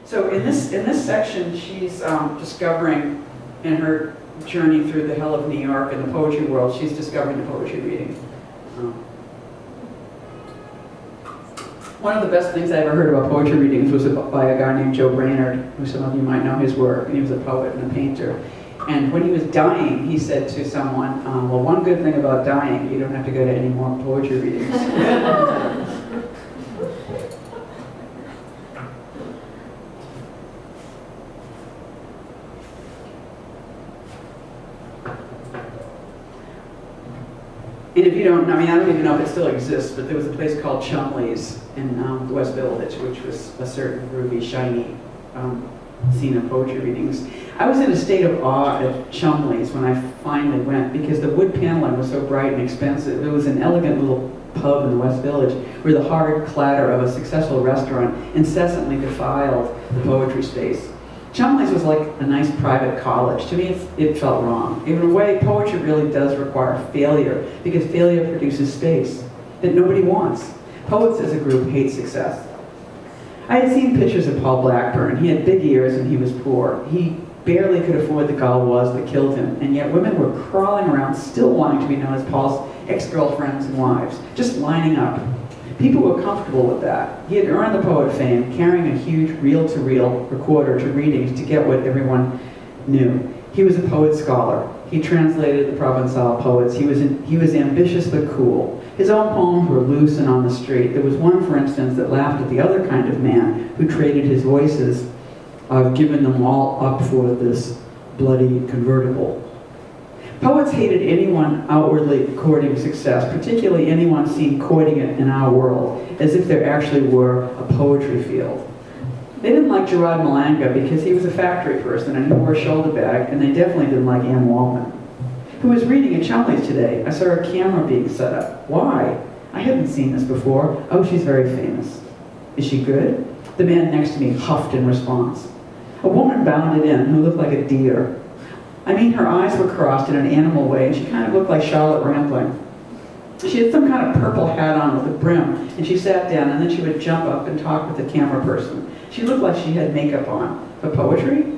So in this section, she's discovering, in her journey through the hell of New York and the poetry world, she's discovering the poetry reading. One of the best things I ever heard about poetry readings was by a guy named Joe Brainerd, who some of you might know his work, and he was a poet and a painter. And when he was dying, he said to someone, well, one good thing about dying, you don't have to go to any more poetry readings. And if you don't know, I mean, I don't even know if it still exists, but there was a place called Chumley's in the West Village, which was a certain groovy, shiny scene of poetry readings. I was in a state of awe at Chumley's when I finally went, because the wood paneling was so bright and expensive. It was an elegant little pub in the West Village where the hard clatter of a successful restaurant incessantly defiled the poetry space. Chumley's was like a nice private college. To me, it felt wrong. In a way, poetry really does require failure, because failure produces space that nobody wants. Poets as a group hate success. I had seen pictures of Paul Blackburn. He had big ears and he was poor. He barely could afford the gauloise that killed him, and yet women were crawling around still wanting to be known as Paul's ex-girlfriends and wives, just lining up. People were comfortable with that. He had earned the poet fame, carrying a huge reel-to-reel recorder to readings to get what everyone knew. He was a poet scholar. He translated the Provençal poets. He was ambitious but cool. His own poems were loose and on the street. There was one, for instance, that laughed at the other kind of man who traded his voices. I've given them all up for this bloody convertible. Poets hated anyone outwardly courting success, particularly anyone seen courting it in our world, as if there actually were a poetry field. They didn't like Gerard Malanga because he was a factory person and he wore a shoulder bag, and they definitely didn't like Anne Waldman, who was reading at Chumley's today. I saw her camera being set up. Why? I hadn't seen this before. Oh, she's very famous. Is she good? The man next to me huffed in response. A woman bounded in who looked like a deer. I mean, her eyes were crossed in an animal way, and she kind of looked like Charlotte Rampling. She had some kind of purple hat on with a brim, and she sat down, and then she would jump up and talk with the camera person. She looked like she had makeup on. For poetry?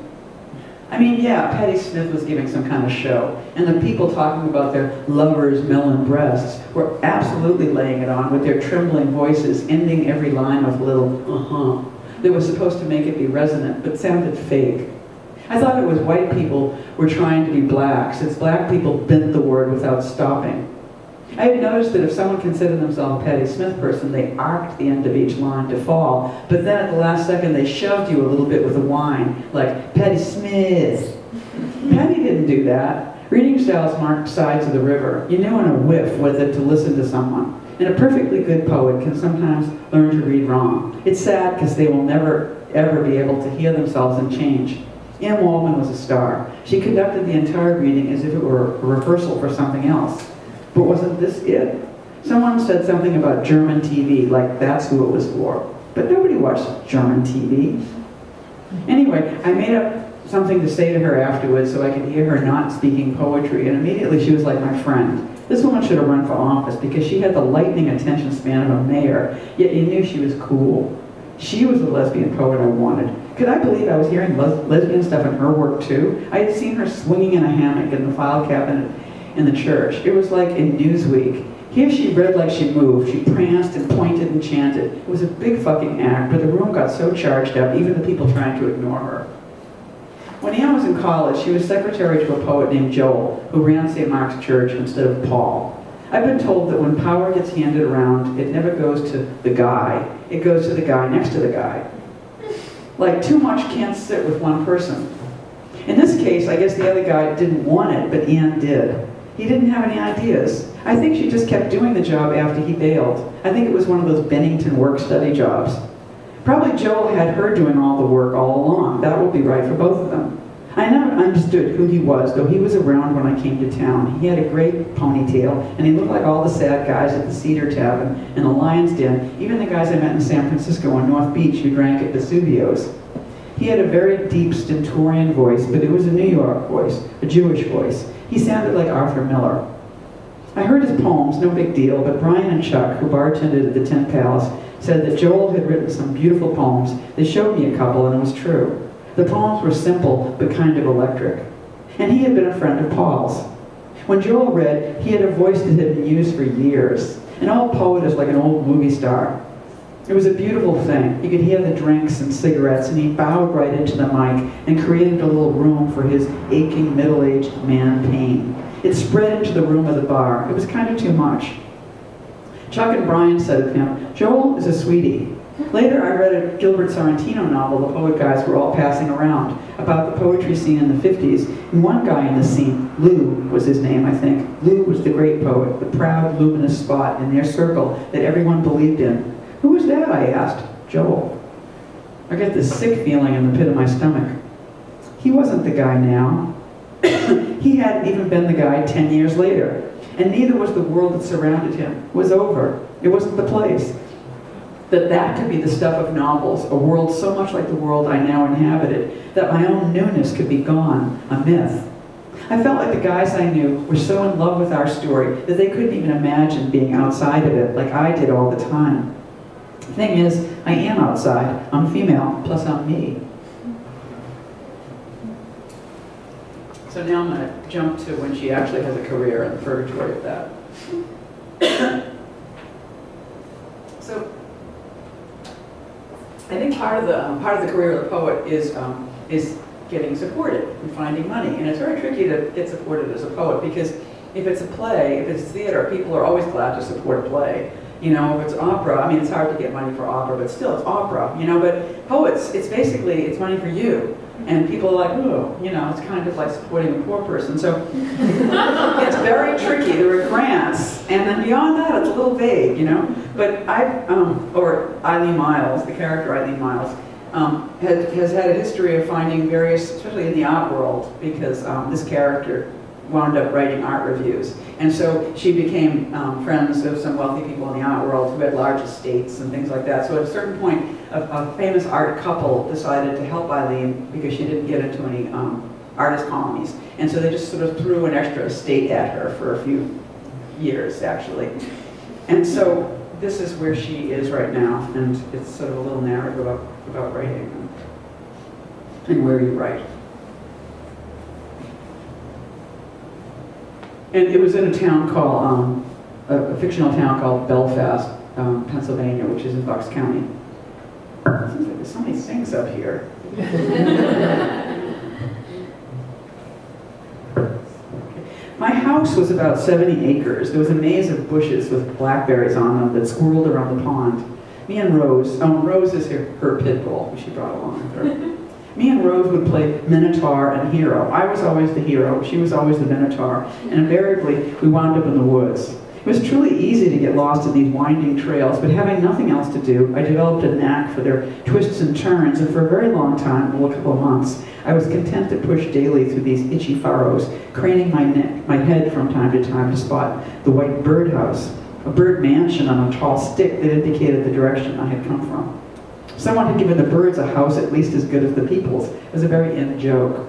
I mean, yeah, Patti Smith was giving some kind of show, and the people talking about their lovers' melon breasts were absolutely laying it on with their trembling voices, ending every line with a little uh-huh. That was supposed to make it be resonant, but sounded fake. I thought it was white people were trying to be black, since black people bent the word without stopping. I had noticed that if someone considered themselves a Patti Smith person, they arced the end of each line to fall, but then at the last second they shoved you a little bit with a whine, like, Patti Smith. Patti didn't do that. Reading styles marked sides of the river. You knew in a whiff whether to listen to someone. And a perfectly good poet can sometimes learn to read wrong. It's sad because they will never, ever be able to hear themselves and change. Anne Waldman was a star. She conducted the entire reading as if it were a rehearsal for something else. But wasn't this it? Someone said something about German TV, like that's who it was for. But nobody watched German TV. Anyway, I made up something to say to her afterwards so I could hear her not speaking poetry, and immediately she was like my friend. This woman should have run for office because she had the lightning attention span of a mayor, yet you knew she was cool. She was the lesbian poet I wanted. Could I believe I was hearing lesbian stuff in her work too? I had seen her swinging in a hammock in the file cabinet in the church. It was like in Newsweek. Here she read like she moved. She pranced and pointed and chanted. It was a big fucking act, but the room got so charged up, even the people trying to ignore her. When Anne was in college, she was secretary to a poet named Joel, who ran St. Mark's Church instead of Paul. I've been told that when power gets handed around, it never goes to the guy. It goes to the guy next to the guy. Like, too much can't sit with one person. In this case, I guess the other guy didn't want it, but Anne did. He didn't have any ideas. I think she just kept doing the job after he bailed. I think it was one of those Bennington work-study jobs. Probably Joel had her doing all the work all along. That would be right for both of them. I never understood who he was, though he was around when I came to town. He had a great ponytail, and he looked like all the sad guys at the Cedar Tavern and the Lion's Den, even the guys I met in San Francisco on North Beach who drank at Vesuvio's. He had a very deep stentorian voice, but it was a New York voice, a Jewish voice. He sounded like Arthur Miller. I heard his poems, no big deal, but Brian and Chuck, who bartended at the Tent Palace, said that Joel had written some beautiful poems. They showed me a couple, and it was true. The poems were simple, but kind of electric. And he had been a friend of Paul's. When Joel read, he had a voice that had been used for years. An old poet is like an old movie star. It was a beautiful thing. You could hear the drinks and cigarettes, and he bowed right into the mic and created a little room for his aching middle-aged man pain. It spread into the room of the bar. It was kind of too much. Chuck and Brian said of him, "Joel is a sweetie." Later, I read a Gilbert Sorrentino novel the poet guys were all passing around about the poetry scene in the 50s. And one guy in the scene, Lou was his name, I think. Lou was the great poet, the proud, luminous spot in their circle that everyone believed in. "Who was that?" I asked. "Joel." I got this sick feeling in the pit of my stomach. He wasn't the guy now. He hadn't even been the guy 10 years later. And neither was the world that surrounded him. It was over. It wasn't the place. That could be the stuff of novels, a world so much like the world I now inhabited, that my own newness could be gone, a myth. I felt like the guys I knew were so in love with our story that they couldn't even imagine being outside of it like I did all the time. The thing is, I am outside. I'm female, plus I'm me. So now I'm going to jump to when she actually has a career in the purgatory of that. So I think part of the career of the poet is getting supported and finding money, and it's very tricky to get supported as a poet because if it's a play, if it's theater, people are always glad to support a play. You know, if it's opera, I mean, it's hard to get money for opera, but still, it's opera. You know, but poets, it's money for you. And people are like, oh, you know, it's kind of like supporting a poor person. So it's very tricky. There are grants, and then beyond that, it's a little vague, you know. But or Eileen Myles, the character Eileen Myles, has had a history of finding various, especially in the art world, because this character wound up writing art reviews. And so she became friends of some wealthy people in the art world who had large estates and things like that. So at a certain point, a famous art couple decided to help Eileen because she didn't get into any artist colonies. And so they just sort of threw an extra estate at her for a few years, actually. And so this is where she is right now, and it's sort of a little narrative about writing and where you write. And it was in a town called, a fictional town called Belfast, Pennsylvania, which is in Bucks County. It seems like there's so many things up here. My house was about 70 acres. There was a maze of bushes with blackberries on them that squirreled around the pond. Me and Rose, Rose is her pit bull, she brought along with her. Me and Rose would play Minotaur and Hero. I was always the hero, she was always the Minotaur, and invariably we wound up in the woods. It was truly easy to get lost in these winding trails, but having nothing else to do, I developed a knack for their twists and turns, and for a very long time, well, a couple of months, I was content to push daily through these itchy furrows, craning my head from time to time to spot the white birdhouse, a bird mansion on a tall stick that indicated the direction I had come from. Someone had given the birds a house at least as good as the people's. It was a very in joke.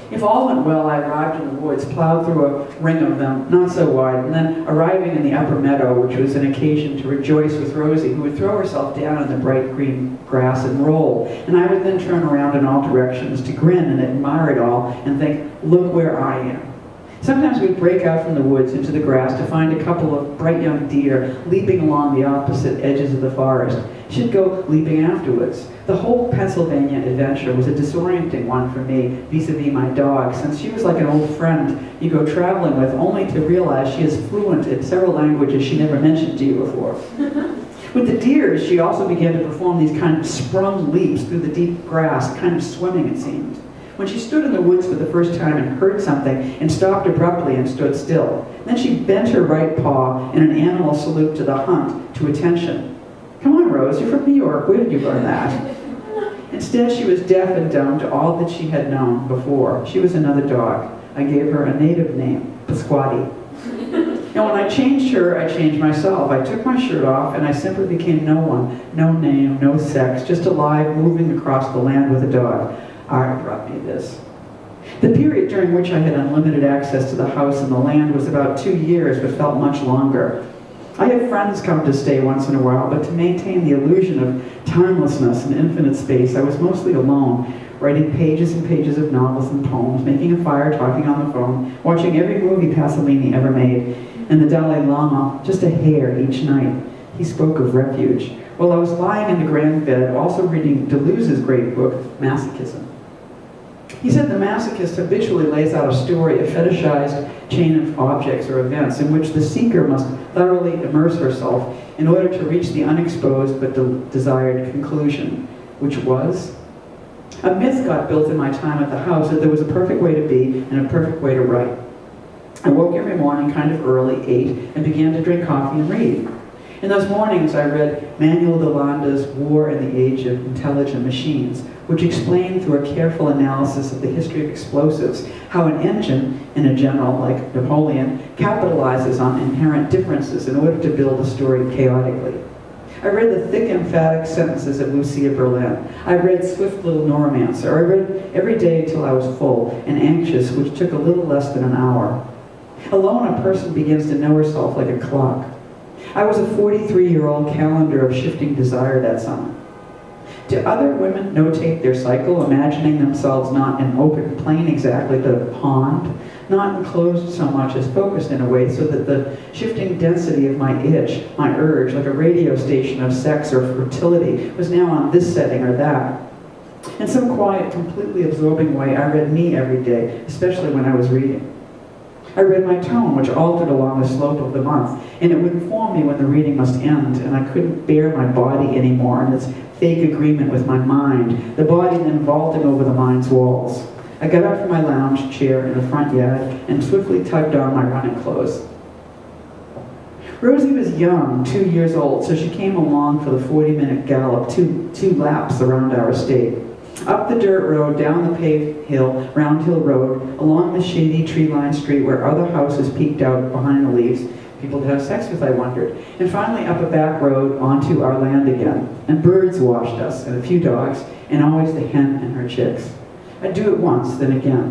If all went well, I arrived in the woods, plowed through a ring of them, not so wide, and then arriving in the upper meadow, which was an occasion to rejoice with Rosie, who would throw herself down in the bright green grass and roll, and I would then turn around in all directions to grin and admire it all and think, look where I am. Sometimes we'd break out from the woods into the grass to find a couple of bright young deer leaping along the opposite edges of the forest. She'd go leaping afterwards. The whole Pennsylvania adventure was a disorienting one for me vis-a-vis my dog, since she was like an old friend you go traveling with only to realize she is fluent in several languages she never mentioned to you before. With the deer, she also began to perform these kind of sprung leaps through the deep grass, kind of swimming it seemed. When she stood in the woods for the first time and heard something and stopped abruptly and stood still. Then she bent her right paw in an animal salute to the hunt, to attention. Come on, Rose, you're from New York. Where did you learn that? Instead, she was deaf and dumb to all that she had known before. She was another dog. I gave her a native name, Pasquati. And when I changed her, I changed myself. I took my shirt off and I simply became no one, no name, no sex, just alive, moving across the land with a dog. Art brought me this. The period during which I had unlimited access to the house and the land was about 2 years, but felt much longer. I had friends come to stay once in a while, but to maintain the illusion of timelessness and infinite space, I was mostly alone, writing pages and pages of novels and poems, making a fire, talking on the phone, watching every movie Pasolini ever made, and the Dalai Lama, just a hair each night. He spoke of refuge. While I was lying in the grand bed, also reading Deleuze's great book, Masochism. He said the masochist habitually lays out a story, a fetishized chain of objects or events in which the seeker must thoroughly immerse herself in order to reach the unexposed but desired conclusion, which was? A myth got built in my time at the house that there was a perfect way to be and a perfect way to write. I woke every morning kind of early, ate, and began to drink coffee and read. In those mornings, I read Manuel de Landa's War in the Age of Intelligent Machines, which explained through a careful analysis of the history of explosives how an engine, in a general like Napoleon, capitalizes on inherent differences in order to build a story chaotically. I read the thick, emphatic sentences of Lucia Berlin. I read Swift Little Neuromancer. I read every day till I was full and anxious, which took a little less than an hour. Alone, a person begins to know herself like a clock. I was a 43-year-old calendar of shifting desire that summer. Do other women notate their cycle, imagining themselves not in open plain exactly, but a pond, not enclosed so much as focused in a way so that the shifting density of my itch, my urge, like a radio station of sex or fertility, was now on this setting or that? In some quiet, completely absorbing way, I read me every day, especially when I was reading. I read my tone, which altered along the slope of the month, and it would inform me when the reading must end, and I couldn't bear my body anymore and its fake agreement with my mind, the body then vaulting over the mind's walls. I got up from my lounge chair in the front yard and swiftly tugged on my running clothes. Rosie was young, 2 years old, so she came along for the 40-minute gallop, two laps around our estate. Up the dirt road, down the paved hill, Round Hill Road, along the shady tree-lined street where other houses peeked out behind the leaves, people to have sex with, I wondered, and finally up a back road onto our land again. And birds watched us, and a few dogs, and always the hen and her chicks. I'd do it once, then again.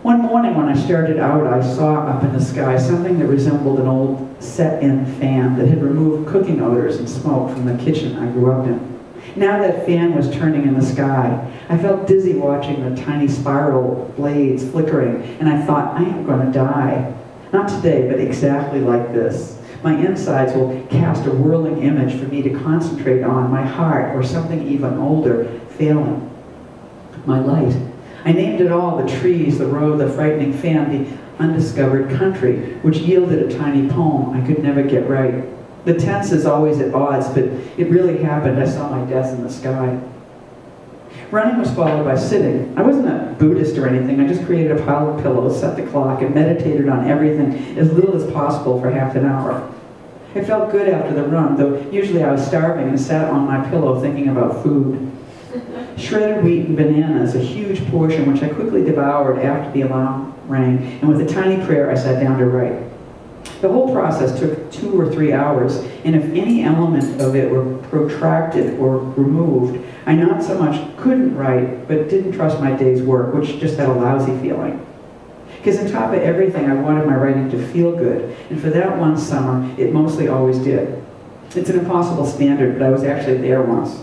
One morning when I started out, I saw up in the sky something that resembled an old set-in fan that had removed cooking odors and smoke from the kitchen I grew up in. Now that fan was turning in the sky. I felt dizzy watching the tiny spiral blades flickering, and I thought, I am going to die. Not today, but exactly like this. My insides will cast a whirling image for me to concentrate on, my heart, or something even older, failing. My light. I named it all, the trees, the road, the frightening fan, the undiscovered country, which yielded a tiny poem I could never get right. The tense is always at odds, but it really happened. I saw my death in the sky. Running was followed by sitting. I wasn't a Buddhist or anything. I just created a pile of pillows, set the clock, and meditated on everything as little as possible for half an hour. It felt good after the run, though usually I was starving and sat on my pillow thinking about food. Shredded wheat and bananas, a huge portion which I quickly devoured after the alarm rang, and with a tiny prayer I sat down to write. The whole process took 2 or 3 hours, and if any element of it were protracted or removed, I not so much couldn't write, but didn't trust my day's work, which just had a lousy feeling. Because on top of everything, I wanted my writing to feel good, and for that one summer, it mostly always did. It's an impossible standard, but I was actually there once.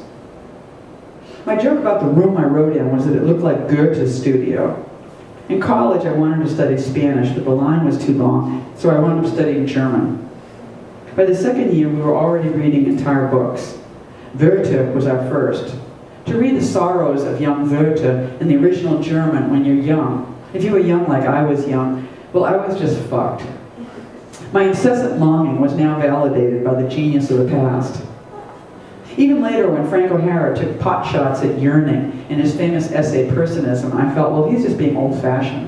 My joke about the room I wrote in was that it looked like Goethe's studio. In college, I wanted to study Spanish, but the line was too long, so I wound up studying German. By the second year, we were already reading entire books. Goethe was our first. To read the sorrows of young Goethe in the original German when you're young, if you were young like I was young, well, I was just fucked. My incessant longing was now validated by the genius of the past. Even later, when Frank O'Hara took pot shots at yearning in his famous essay, Personism, I felt, well, he's just being old-fashioned.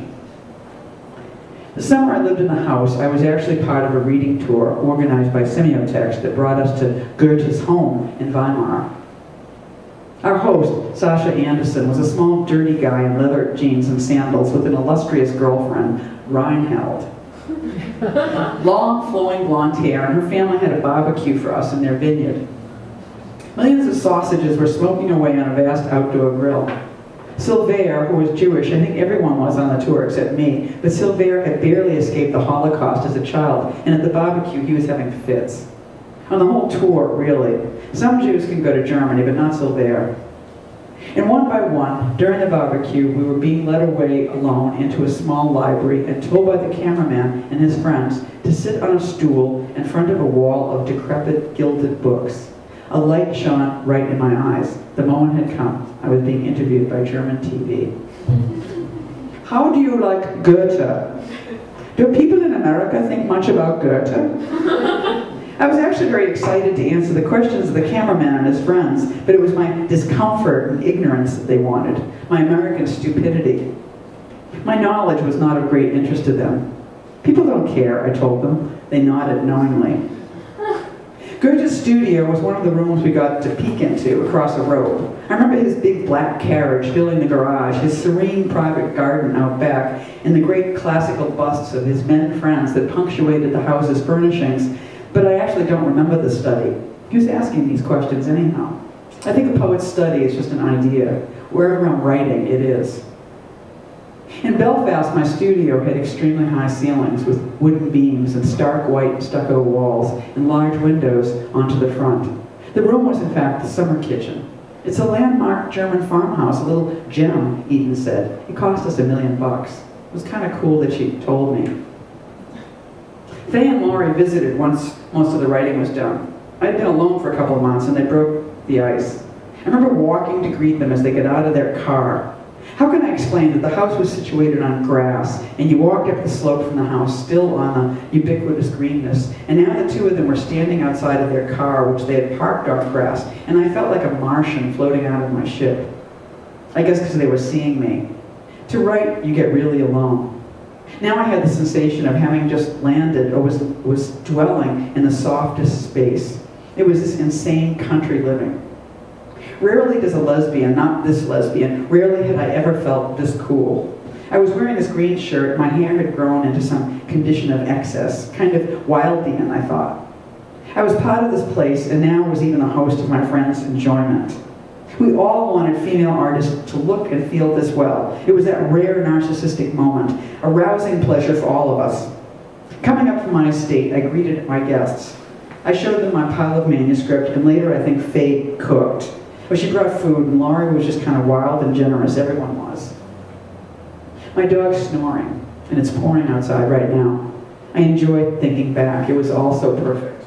The summer I lived in the house, I was actually part of a reading tour organized by Semiotext that brought us to Goethe's home in Weimar. Our host, Sasha Anderson, was a small, dirty guy in leather jeans and sandals with an illustrious girlfriend, Reinheld. Long, flowing blonde hair, and her family had a barbecue for us in their vineyard. Millions of sausages were smoking away on a vast outdoor grill. Sylvain, who was Jewish, I think everyone was on the tour except me, but Sylvain had barely escaped the Holocaust as a child, and at the barbecue he was having fits. On the whole tour, really. Some Jews can go to Germany, but not Sylvain. And one by one, during the barbecue, we were being led away alone into a small library and told by the cameraman and his friends to sit on a stool in front of a wall of decrepit, gilded books. A light shone right in my eyes. The moment had come. I was being interviewed by German TV. How do you like Goethe? Do people in America think much about Goethe? I was actually very excited to answer the questions of the cameraman and his friends, but it was my discomfort and ignorance that they wanted, my American stupidity. My knowledge was not of great interest to them. People don't care, I told them. They nodded knowingly. Goethe's studio was one of the rooms we got to peek into across the road. I remember his big black carriage filling the garage, his serene private garden out back, and the great classical busts of his men friends that punctuated the house's furnishings. But I actually don't remember the study. Who's asking these questions anyhow? I think a poet's study is just an idea. Wherever I'm writing, it is. In Belfast, my studio had extremely high ceilings with wooden beams and stark white stucco walls and large windows onto the front. The room was in fact the summer kitchen. It's a landmark German farmhouse, a little gem, Eden said. It cost us $1 million. It was kind of cool that she told me. Faye and Laurie visited once most of the writing was done. I had been alone for a couple of months and they broke the ice. I remember walking to greet them as they got out of their car. How can I explain that the house was situated on grass and you walked up the slope from the house still on the ubiquitous greenness, and now the two of them were standing outside of their car which they had parked on grass, and I felt like a Martian floating out of my ship. I guess because they were seeing me. To write, you get really alone. Now I had the sensation of having just landed or was dwelling in the softest space. It was this insane country living. Rarely does a lesbian, not this lesbian, rarely had I ever felt this cool. I was wearing this green shirt, my hair had grown into some condition of excess, kind of Wildian, I thought. I was part of this place and now was even a host of my friends' enjoyment. We all wanted female artists to look and feel this well. It was that rare narcissistic moment, a rousing pleasure for all of us. Coming up from my estate, I greeted my guests. I showed them my pile of manuscript, and later I think Faye cooked. But she brought food, and Laurie was just kind of wild and generous. Everyone was. My dog's snoring, and it's pouring outside right now. I enjoyed thinking back. It was all so perfect.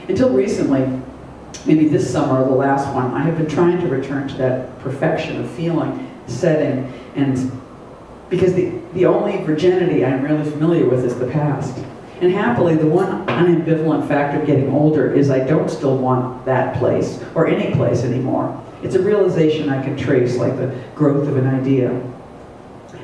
Until recently, maybe this summer or the last one, I have been trying to return to that perfection of feeling, setting, and because the only virginity I'm really familiar with is the past. And happily, the one unambivalent fact of getting older is I don't still want that place, or any place anymore. It's a realization I can trace, like the growth of an idea.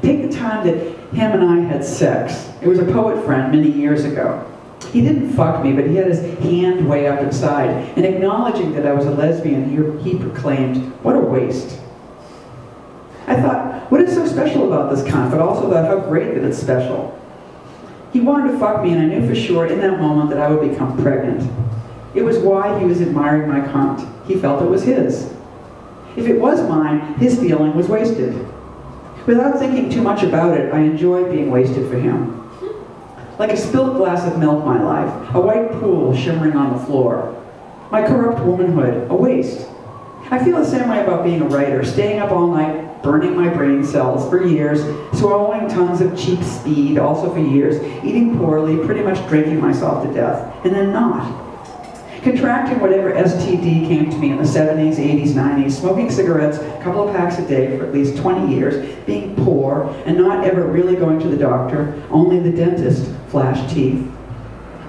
Take the time that him and I had sex. It was a poet friend many years ago. He didn't fuck me, but he had his hand way up inside, and acknowledging that I was a lesbian, he proclaimed, "What a waste." I thought, what is so special about this cunt, but also about how great that it's special? He wanted to fuck me, and I knew for sure in that moment that I would become pregnant. It was why he was admiring my cunt. He felt it was his. If it was mine, his feeling was wasted. Without thinking too much about it, I enjoyed being wasted for him. Like a spilled glass of milk, my life, a white pool shimmering on the floor. My corrupt womanhood, a waste. I feel the same way about being a writer, staying up all night, burning my brain cells for years, swallowing tons of cheap speed, also for years, eating poorly, pretty much drinking myself to death, and then not. Contracting whatever STD came to me in the 70s, 80s, 90s, smoking cigarettes, a couple of packs a day for at least 20 years, being poor, and not ever really going to the doctor, only the dentist, flash teeth.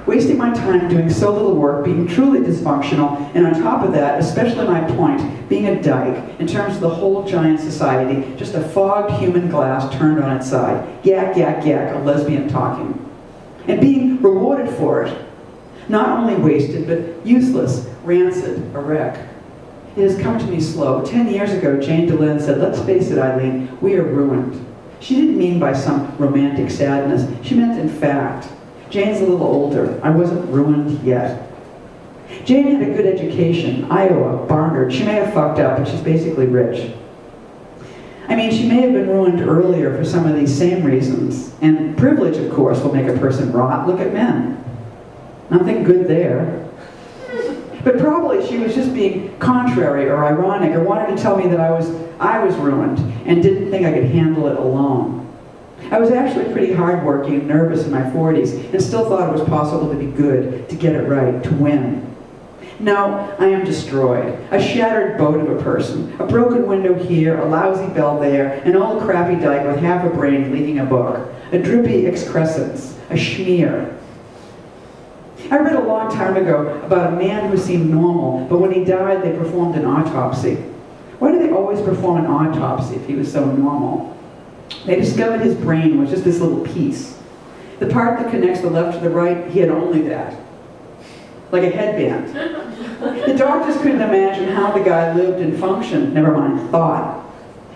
Wasting my time doing so little work, being truly dysfunctional, and on top of that, especially my point, being a dyke, in terms of the whole giant society, just a fogged human glass turned on its side. Yak, yak, yak, a lesbian talking. And being rewarded for it. Not only wasted, but useless, rancid, a wreck. It has come to me slow. 10 years ago, Jane DeLynn said, "Let's face it, Eileen, we are ruined." She didn't mean by some romantic sadness. She meant in fact. Jane's a little older. I wasn't ruined yet. Jane had a good education, Iowa, Barnard. She may have fucked up, but she's basically rich. I mean, she may have been ruined earlier for some of these same reasons. And privilege, of course, will make a person rot. Look at men. Nothing good there. But probably she was just being contrary or ironic, or wanted to tell me that I was ruined and didn't think I could handle it alone. I was actually pretty hardworking and nervous in my 40s and still thought it was possible to be good, to get it right, to win. No, I am destroyed. A shattered boat of a person. A broken window here, a lousy bell there, an old crappy dyke with half a brain leaking a book. A drippy excrescence. A schmear. I read a long time ago about a man who seemed normal, but when he died they performed an autopsy. Why do they always perform an autopsy if he was so normal? They discovered his brain was just this little piece. The part that connects the left to the right, he had only that. Like a headband. The doctors couldn't imagine how the guy lived and functioned, never mind thought.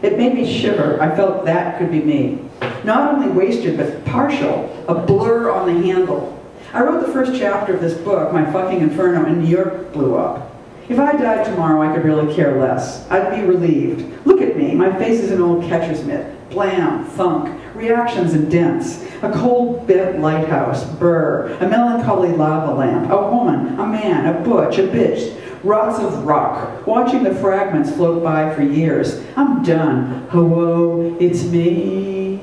It made me shiver. I felt that could be me. Not only wasted, but partial. A blur on the handle. I wrote the first chapter of this book, My Fucking Inferno, and New York blew up. If I died tomorrow, I could really care less. I'd be relieved. Look at me. My face is an old catcher's mitt. Blam, thunk, reactions and dents. A cold bent lighthouse, burr, a melancholy lava lamp, a woman, a man, a butch, a bitch, rots of rock, watching the fragments float by for years. I'm done. Hello, it's me.